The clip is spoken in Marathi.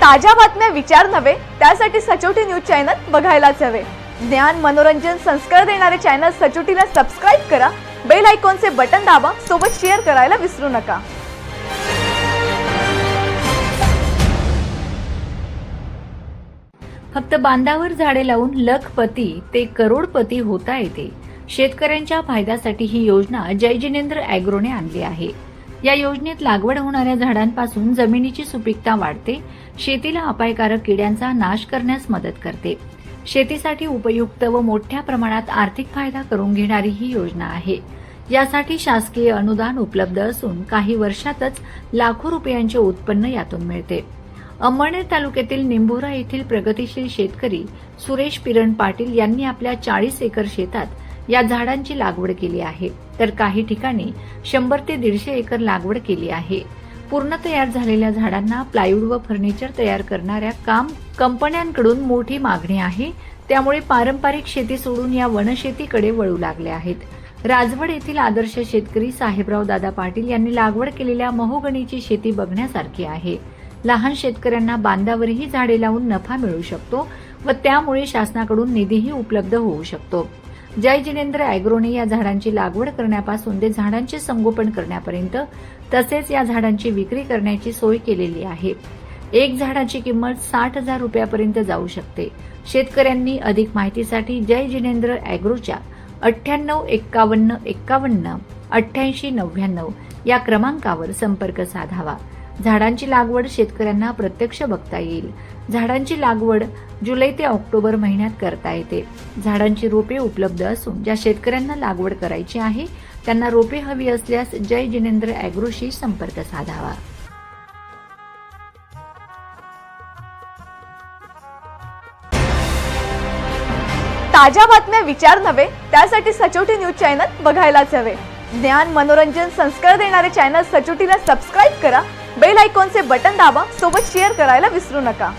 ताज्या बातम्या विचार नव्हे, त्यासाठी सचोटी न्यूज चॅनल बघायलाच हवे। ज्ञान मनोरंजन संस्कार देणारे चॅनल सचोटीला सबस्क्राइब करा, बेल आयकॉनचे बटन दाबा, सोबत शेअर करायला विसरू नका। फक्त बांधावर झाडे लावून लखपती ते करोडपती होता येते। शेतकऱ्यांच्या फायद्यासाठी ही योजना जय जिनेंद्र ॲग्रोने आणली आहे। या योजनेत लागवड होणाऱ्या झाडांपासून जमिनीची सुपीकता वाढते, शेतीला अपायकारक किड्यांचा नाश करण्यास मदत करते। शेतीसाठी उपयुक्त व मोठ्या प्रमाणात आर्थिक फायदा करून घेणारी ही योजना आहे। यासाठी शासकीय अनुदान उपलब्ध असून काही वर्षातच लाखो रुपयांचे उत्पन्न यातून मिळते। अंमळनेर तालुक्यातील निंभोरा येथील प्रगतिशील शेतकरी सुरेश पिरण पाटील यांनी आपल्या 40 एकर शेतात या झाडांची लागवड केली आहे, तर काही ठिकाणी 100 ते 150 एकर लागवड केली आहे। पूर्ण तयार झालेल्या झाडांना प्लायवूड व फर्निचर तयार करणाऱ्या कंपन्यांकडून मोठी मागणी आहे, त्यामुळे पारंपरिक शेती सोडून या वनशेतीकडे वळू लागले आहेत। राजवड येथील आदर्श शेतकरी साहेबराव दादा पाटील यांनी लागवड केलेल्या महोगणीची शेती बघण्यासारखी आहे। लहान शेतकऱ्यांना बांधावरही झाडे लावून नफा मिळू शकतो व त्यामुळे शासनाकडून निधीही उपलब्ध होऊ शकतो। जय जिनेंद्र ॲग्रोने या झाडांची लागवड करण्यापासून ते झाडांचे संगोपन करण्यापर्यंत तसेच या झाडांची विक्री करण्याची सोय केलेली आहे। एक झाडाची किंमत 60,000 रुपयापर्यंत जाऊ शकते। शेतकऱ्यांनी अधिक माहितीसाठी जय जिनेंद्र ॲग्रोच्या 9851518899 या क्रमांकावर संपर्क साधावा। झाडांची लागवड शेतकऱ्यांना प्रत्यक्ष बघता येईल। झाडांची लागवड जुलै ते ऑक्टोबर महिन्यात करता येते। झाडांची रोपे उपलब्ध असून ज्या शेतकऱ्यांना लागवड करायची आहे त्यांना रोपे हवी असल्यास जय जिनेंद्र ॲग्रोशी संपर्क साधावा। ताज्या बातम्या विचार नव्हे, त्यासाठी सचोटी न्यूज चॅनल बघायलाच हवे। ज्ञान मनोरंजन संस्कार देणारे चॅनल सचोटीला सबस्क्राइब करा, बेल आयकॉनचे बटन दाबा, सोबत शेअर करायला विसरू नका।